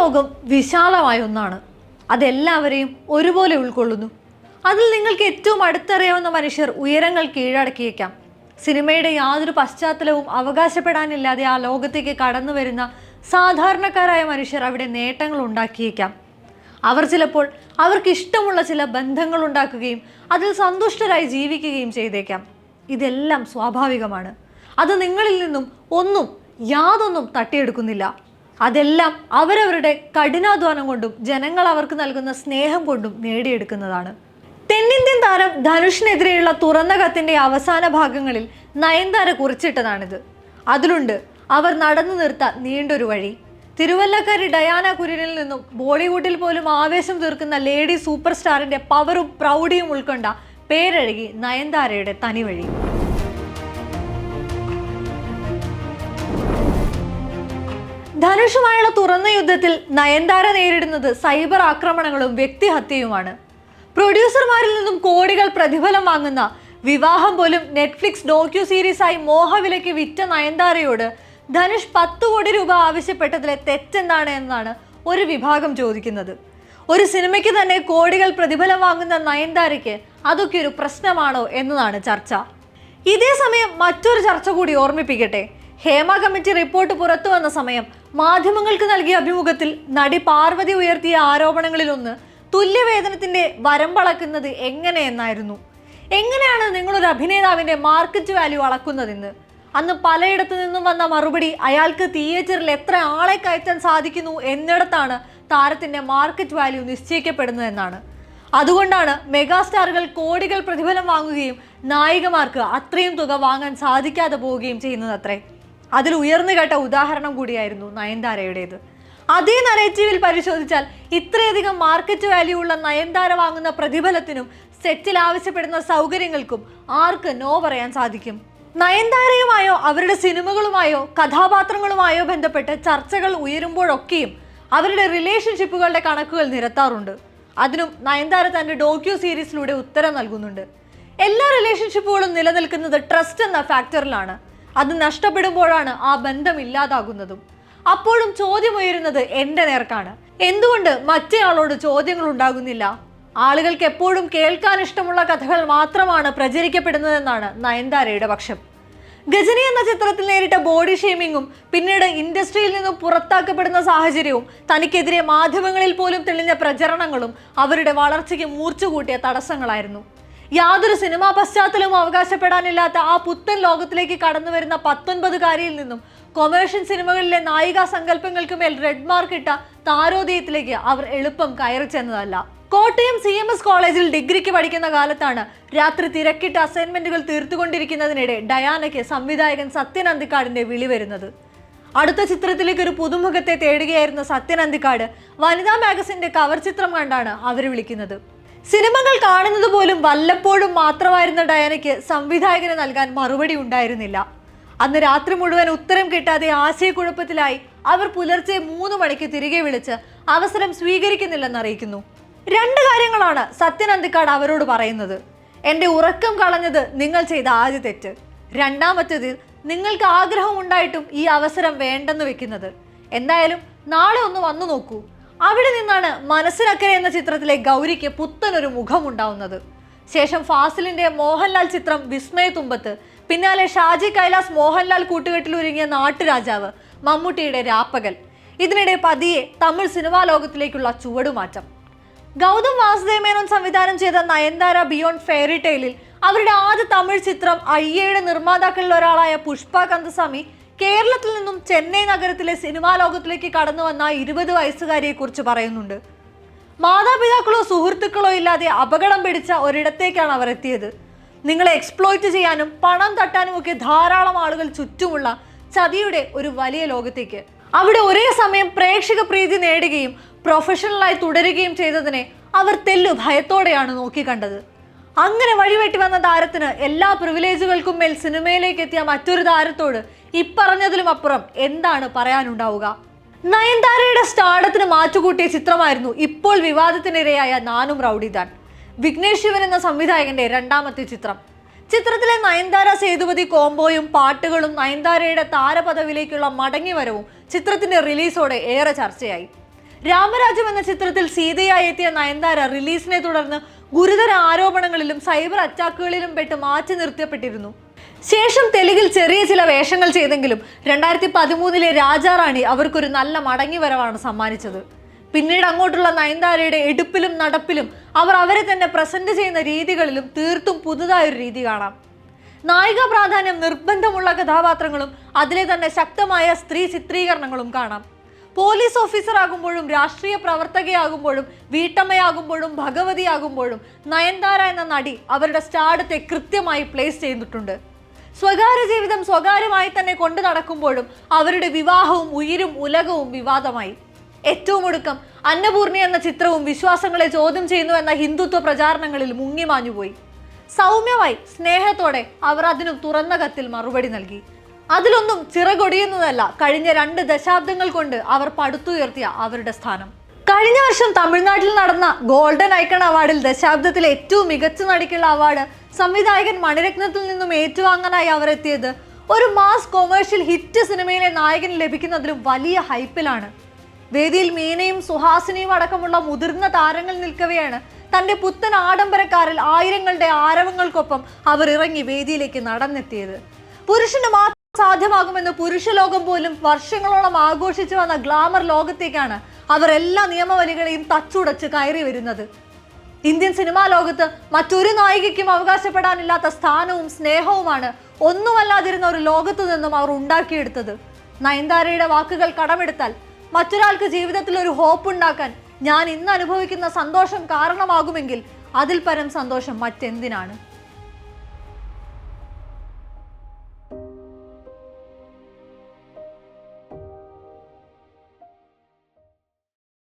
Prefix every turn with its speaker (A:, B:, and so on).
A: ലോകം വിശാലമായ ഒന്നാണ്. അതെല്ലാവരെയും ഒരുപോലെ ഉൾക്കൊള്ളുന്നു. അതിൽ നിങ്ങൾക്ക് ഏറ്റവും അടുത്തറിയാവുന്ന മനുഷ്യർ ഉയരങ്ങൾ കീഴടക്കിയേക്കാം. സിനിമയുടെ യാതൊരു പശ്ചാത്തലവും അവകാശപ്പെടാനില്ലാതെ ആ ലോകത്തേക്ക് കടന്നു വരുന്ന സാധാരണക്കാരായ മനുഷ്യർ അവിടെ നേട്ടങ്ങൾ ഉണ്ടാക്കിയേക്കാം. അവർ ചിലപ്പോൾ അവർക്ക് ഇഷ്ടമുള്ള ചില ബന്ധങ്ങൾ ഉണ്ടാക്കുകയും അതിൽ സന്തുഷ്ടരായി ജീവിക്കുകയും ചെയ്തേക്കാം. ഇതെല്ലാം സ്വാഭാവികമാണ്. അത് നിങ്ങളിൽ നിന്നും യാതൊന്നും തട്ടിയെടുക്കുന്നില്ല. അതെല്ലാം അവരവരുടെ കഠിനാധ്വാനം കൊണ്ടും ജനങ്ങൾ അവർക്ക് നൽകുന്ന സ്നേഹം കൊണ്ടും നേടിയെടുക്കുന്നതാണ്. തെന്നിന്ത്യൻ താരം ധനുഷിനെതിരെയുള്ള തുറന്ന കത്തിന്റെ അവസാന ഭാഗങ്ങളിൽ നയൻതാര കുറിച്ചിട്ടതാണിത്. അതിലുണ്ട് അവർ നടന്നു നിർത്ത നീണ്ടൊരു വഴി. തിരുവല്ലക്കാരി ഡയാന കുര്യനിൽ നിന്നും ബോളിവുഡിൽ പോലും ആവേശം തീർക്കുന്ന ലേഡി സൂപ്പർ സ്റ്റാറിന്റെ പവറും പ്രൗഢിയും ഉൾക്കൊണ്ട പേരഴകി നയൻതാരയുടെ തനിവഴി. ധനുഷുമായുള്ള തുറന്ന യുദ്ധത്തിൽ നയൻതാര നേരിടുന്നത് സൈബർ ആക്രമണങ്ങളും വ്യക്തിഹത്യയുമാണ്. പ്രൊഡ്യൂസർമാരിൽ നിന്നും കോടികൾ പ്രതിഫലം വാങ്ങുന്ന വിവാഹം പോലും നെറ്റ്ഫ്ലിക്സ് ഡോക്യു സീരീസായി മോഹവിലയ്ക്ക് വിറ്റ നയൻതാരയോട് ധനുഷ് 10 കോടി രൂപ ആവശ്യപ്പെട്ടതിലെ തെറ്റെന്താണ് എന്നാണ് ഒരു വിഭാഗം ചോദിക്കുന്നത്. ഒരു സിനിമയ്ക്ക് തന്നെ കോടികൾ പ്രതിഫലം വാങ്ങുന്ന നയൻതാരയ്ക്ക് അതൊക്കെ ഒരു പ്രശ്നമാണോ എന്നതാണ് ചർച്ച. ഇതേ സമയം മറ്റൊരു ചർച്ച കൂടി ഓർമ്മിപ്പിക്കട്ടെ. ഹേമ കമ്മിറ്റി റിപ്പോർട്ട് പുറത്തു വന്ന സമയം മാധ്യമങ്ങൾക്ക് നൽകിയ അഭിമുഖത്തിൽ നടി പാർവതി ഉയർത്തിയ ആരോപണങ്ങളിലൊന്ന് തുല്യവേതനത്തിന്റെ വരമ്പളക്കുന്നത് എങ്ങനെയെന്നായിരുന്നു. എങ്ങനെയാണ് നിങ്ങളൊരു അഭിനേതാവിന്റെ മാർക്കറ്റ് വാല്യൂ അളക്കുന്നതെന്ന്. അന്ന് പലയിടത്തു നിന്നും വന്ന മറുപടി അയാൾക്ക് തിയേറ്ററിൽ എത്ര ആളെ കയറ്റാൻ സാധിക്കുന്നു എന്നിടത്താണ് താരത്തിന്റെ മാർക്കറ്റ് വാല്യൂ നിശ്ചയിക്കപ്പെടുന്നതെന്നാണ്. അതുകൊണ്ടാണ് മെഗാസ്റ്റാറുകൾ കോടികൾ പ്രതിഫലം വാങ്ങുകയും നായികമാർക്ക് അത്രയും തുക വാങ്ങാൻ സാധിക്കാതെ പോവുകയും ചെയ്യുന്നതത്രേ. അതിൽ ഉയർന്നു കേട്ട ഉദാഹരണം കൂടിയായിരുന്നു നയൻതാരയുടേത്. അതേ നരേറ്റീവിൽ പരിശോധിച്ചാൽ ഇത്രയധികം മാർക്കറ്റ് വാല്യൂ ഉള്ള നയൻതാര വാങ്ങുന്ന പ്രതിഫലത്തിനും സെറ്റിൽ ആവശ്യപ്പെടുന്ന സൗകര്യങ്ങൾക്കും ആർക്ക് നോ പറയാൻ സാധിക്കും? നയൻതാരയുമായോ അവരുടെ സിനിമകളുമായോ കഥാപാത്രങ്ങളുമായോ ബന്ധപ്പെട്ട് ചർച്ചകൾ ഉയരുമ്പോഴൊക്കെയും അവരുടെ റിലേഷൻഷിപ്പുകളുടെ കണക്കുകൾ നിരത്താറുണ്ട്. അതിനും നയൻതാര തന്റെ ഡോക്യു സീരീസിലൂടെ ഉത്തരം നൽകുന്നുണ്ട്. എല്ലാ റിലേഷൻഷിപ്പുകളും നിലനിൽക്കുന്നത് ട്രസ്റ്റ് എന്ന ഫാക്ടറിലാണ്. അത് നഷ്ടപ്പെടുമ്പോഴാണ് ആ ബന്ധം ഇല്ലാതാകുന്നതും. അപ്പോഴും ചോദ്യം ഉയരുന്നത് എന്റെ നേർക്കാണ്. എന്തുകൊണ്ട് മറ്റേയാളോട് ചോദ്യങ്ങൾ ഉണ്ടാകുന്നില്ല? ആളുകൾക്ക് എപ്പോഴും കേൾക്കാൻ ഇഷ്ടമുള്ള കഥകൾ മാത്രമാണ് പ്രചരിക്കപ്പെടുന്നതെന്നാണ് നയൻതാരയുടെ പക്ഷം. ഗജനി എന്ന ചിത്രത്തിൽ നേരിട്ട ബോഡി ഷെയ്മിങ്ങും പിന്നീട് ഇൻഡസ്ട്രിയിൽ നിന്നും പുറത്താക്കപ്പെടുന്ന സാഹചര്യവും തനിക്കെതിരെ മാധ്യമങ്ങളിൽ പോലും തെളിഞ്ഞ പ്രചരണങ്ങളും അവരുടെ വളർച്ചയ്ക്ക് മൂർച്ച കൂട്ടിയ തടസ്സങ്ങളായിരുന്നു. യാതൊരു സിനിമാ പശ്ചാത്തലവും അവകാശപ്പെടാനില്ലാത്ത ആ പുത്തൻ ലോകത്തിലേക്ക് കടന്നു വരുന്ന 19കാരിയിൽ നിന്നും കൊമേഴ്ഷ്യൽ സിനിമകളിലെ നായികാ സങ്കല്പങ്ങൾക്ക് മേൽ റെഡ് മാർക്ക് ഇട്ട താരോദയത്തിലേക്ക് അവർ എളുപ്പം കയറി ചെന്നതല്ല. കോട്ടയം CMS കോളേജിൽ ഡിഗ്രിക്ക് പഠിക്കുന്ന കാലത്താണ് രാത്രി തിരക്കിട്ട് അസൈൻമെന്റുകൾ തീർത്തുകൊണ്ടിരിക്കുന്നതിനിടെ ഡയാനയ്ക്ക് സംവിധായകൻ സത്യൻ അന്തിക്കാടിന്റെ വിളി വരുന്നത്. അടുത്ത ചിത്രത്തിലേക്ക് ഒരു പുതുമുഖത്തെ തേടുകയായിരുന്ന സത്യൻ അന്തിക്കാട് വനിതാ മാഗസിന്റെ കവർ ചിത്രം കണ്ടാണ് അവർ വിളിക്കുന്നത്. സിനിമകൾ കാണുന്നത് പോലും വല്ലപ്പോഴും മാത്രമായിരുന്ന ഡയാനയ്ക്ക് സംവിധായകന് നൽകാൻ മറുപടി ഉണ്ടായിരുന്നില്ല. അന്ന് രാത്രി മുഴുവൻ ഉത്തരം കിട്ടാതെ ആശയക്കുഴപ്പത്തിലായി അവർ പുലർച്ചെ 3 മണിക്ക് തിരികെ വിളിച്ച് അവസരം സ്വീകരിക്കുന്നില്ലെന്ന് അറിയിക്കുന്നു. 2 കാര്യങ്ങളാണ് സത്യൻ അന്തിക്കാട് അവരോട് പറയുന്നത്. എൻ്റെ ഉറക്കം കളഞ്ഞത് നിങ്ങൾ ചെയ്ത ആദ്യ തെറ്റ്. രണ്ടാമത്തേത് നിങ്ങൾക്ക് ആഗ്രഹം ഉണ്ടായിട്ടും ഈ അവസരം വേണ്ടെന്ന് വെക്കുന്നത്. എന്തായാലും നാളെ ഒന്ന് വന്നു നോക്കൂ. അവിടെ നിന്നാണ് മനസ്സിനക്കരെ എന്ന ചിത്രത്തിലെ ഗൗരിക്ക് പുത്തനൊരു മുഖമുണ്ടാവുന്നത്. ശേഷം ഫാസിലിന്റെ മോഹൻലാൽ ചിത്രം വിസ്മയത്തുമ്പത്ത്, പിന്നാലെ ഷാജി കൈലാസ് മോഹൻലാൽ കൂട്ടുകെട്ടിലൊരുങ്ങിയ നാട്ടുരാജാവ്, മമ്മൂട്ടിയുടെ രാപ്പകൽ. ഇതിനിടെ പതിയെ തമിഴ് സിനിമാ ലോകത്തിലേക്കുള്ള ചുവടുമാറ്റം. ഗൗതം വാസുദേവ് മേനോൻ സംവിധാനം ചെയ്ത നയൻതാര ബിയോണ്ട് ഫെയറി ടെയിലിൽ അവരുടെ ആദ്യ തമിഴ് ചിത്രം അയ്യയുടെ നിർമ്മാതാക്കളിൽ ഒരാളായ പുഷ്പ കന്ദസ്വാമി കേരളത്തിൽ നിന്നും ചെന്നൈ നഗരത്തിലെ സിനിമാ ലോകത്തിലേക്ക് കടന്നു വന്ന 20 വയസ്സുകാരിയെ കുറിച്ച് പറയുന്നുണ്ട്. മാതാപിതാക്കളോ സുഹൃത്തുക്കളോ ഇല്ലാതെ അപകടം പിടിച്ച ഒരിടത്തേക്കാണ് അവർ എത്തിയത്. നിങ്ങളെ എക്സ്പ്ലോയിറ്റ് ചെയ്യാനും പണം തട്ടാനും ഒക്കെ ധാരാളം ആളുകൾ ചുറ്റുമുള്ള ചതിയുടെ ഒരു വലിയ ലോകത്തേക്ക്. അവിടെ ഒരേ സമയം പ്രേക്ഷക പ്രീതി നേടുകയും പ്രൊഫഷണലായി തുടരുകയും ചെയ്തതിനെ അവർ തെല്ലു ഭയത്തോടെയാണ് നോക്കിക്കണ്ടത്. അങ്ങനെ വഴിവെട്ടി വന്ന താരത്തിന് എല്ലാ പ്രിവിലേജുകൾക്കും മേൽ സിനിമയിലേക്ക് എത്തിയ മറ്റൊരു താരത്തോട് ഇപ്പറഞ്ഞതിലും അപ്പുറം എന്താണ് പറയാനുണ്ടാവുക? നയൻതാരയുടെ സ്റ്റാർഡത്തിന് മാറ്റുകൂട്ടിയ ചിത്രമായിരുന്നു ഇപ്പോൾ വിവാദത്തിനിരയായ നാനും റൗഡിദാൻ. വിഘ്നേഷ് ശിവൻ എന്ന സംവിധായകന്റെ 2ാമത്തെ ചിത്രം. ചിത്രത്തിലെ നയൻതാര സേതുപതി കോംബോയും പാട്ടുകളും നയൻതാരയുടെ താരപദവിയിലേക്കുള്ള മടങ്ങിവരവും ചിത്രത്തിന്റെ റിലീസോടെ ഏറെ ചർച്ചയായി. രാമരാജ്യം എന്ന ചിത്രത്തിൽ സീതയായി എത്തിയ നയൻതാര റിലീസിനെ തുടർന്ന് ഗുരുതര ആരോപണങ്ങളിലും സൈബർ അറ്റാക്കുകളിലും പെട്ട് മാറ്റി നിർത്തപ്പെട്ടിരുന്നു. ശേഷം തെലുങ്കിൽ ചെറിയ ചില വേഷങ്ങൾ ചെയ്തെങ്കിലും 2013 രാജാറാണി അവർക്കൊരു നല്ല മടങ്ങിവരവാണ് സമ്മാനിച്ചത്. പിന്നീട് അങ്ങോട്ടുള്ള നയൻതാരയുടെ എടുപ്പിലും നടപ്പിലും അവർ അവരെ തന്നെ പ്രസന്റ് ചെയ്യുന്ന രീതികളിലും തീർത്തും പുതുതായൊരു രീതി കാണാം. നായിക പ്രാധാന്യം നിർബന്ധമുള്ള കഥാപാത്രങ്ങളും അതിലെ തന്നെ ശക്തമായ സ്ത്രീ ചിത്രീകരണങ്ങളും കാണാം. പോലീസ് ഓഫീസർ ആകുമ്പോഴും രാഷ്ട്രീയ പ്രവർത്തകയാകുമ്പോഴും വീട്ടമ്മയാകുമ്പോഴും ഭഗവതിയാകുമ്പോഴും നയൻതാര എന്ന നടി അവരുടെ സ്റ്റാർഡത്തെ കൃത്യമായി പ്ലേസ് ചെയ്തിട്ടുണ്ട്. സ്വകാര്യ ജീവിതം സ്വകാര്യമായി തന്നെ കൊണ്ടു നടക്കുമ്പോഴും അവരുടെ വിവാഹവും ഉയിരും ഉലകവും വിവാദമായി. ഏറ്റവും ഒടുക്കം അന്നപൂർണി എന്ന ചിത്രവും വിശ്വാസങ്ങളെ ചോദ്യം ചെയ്യുന്നു എന്ന ഹിന്ദുത്വ പ്രചാരണങ്ങളിൽ മുങ്ങിമാഞ്ഞുപോയി. സൗമ്യമായി സ്നേഹത്തോടെ അവർ അതിനും തുറന്ന കത്തിൽ മറുപടി നൽകി. അതിലൊന്നും ചിറകൊടിയുന്നതല്ല കഴിഞ്ഞ 2 ദശാബ്ദങ്ങൾ കൊണ്ട് അവർ പടുത്തുയർത്തിയ അവരുടെ സ്ഥാനം. കഴിഞ്ഞ വർഷം തമിഴ്നാട്ടിൽ നടന്ന ഗോൾഡൻ ഐക്കൺ അവാർഡിൽ ദശാബ്ദത്തിലെ ഏറ്റവും മികച്ച നടിക്കുള്ള അവാർഡ് സംവിധായകൻ മണിരത്നത്തിൽ നിന്നും ഏറ്റുവാങ്ങാനായി അവർ എത്തിയത് ഒരു മാസ് കൊമേഴ്ഷ്യൽ ഹിറ്റ് സിനിമയിലെ നായകന് ലഭിക്കുന്നതിലും വലിയ ഹൈപ്പിലാണ്. വേദിയിൽ മീനയും സുഹാസിനിയും അടക്കമുള്ള മുതിർന്ന താരങ്ങൾ നിൽക്കവെയാണ് തന്റെ പുത്തൻ ആഡംബരക്കാരിൽ ആയിരങ്ങളുടെ ആരവങ്ങൾക്കൊപ്പം അവർ ഇറങ്ങി വേദിയിലേക്ക് നടന്നെത്തിയത്. പുരുഷന് മാത്രം സാധ്യമാകുമെന്ന് പുരുഷ ലോകം പോലും വർഷങ്ങളോളം ആഘോഷിച്ചു വന്ന ഗ്ലാമർ ലോകത്തേക്കാണ് അവർ എല്ലാ നിയമവലികളെയും തച്ചുടച്ച് കയറി വരുന്നത്. ഇന്ത്യൻ സിനിമാ ലോകത്ത് മറ്റൊരു നായികയ്ക്കും അവകാശപ്പെടാനില്ലാത്ത സ്ഥാനവും സ്നേഹവുമാണ് ഒന്നുമല്ലാതിരുന്ന ഒരു ലോകത്തു നിന്നും അവർ ഉണ്ടാക്കിയെടുത്തത്. നയൻതാരയുടെ വാക്കുകൾ കടമെടുത്താൽ മറ്റൊരാൾക്ക് ജീവിതത്തിൽ ഒരു ഹോപ്പ് ഉണ്ടാക്കാൻ ഞാൻ ഇന്ന് അനുഭവിക്കുന്ന സന്തോഷം കാരണമാകുമെങ്കിൽ അതിൽ പരം സന്തോഷം മറ്റെന്തിനാണ്.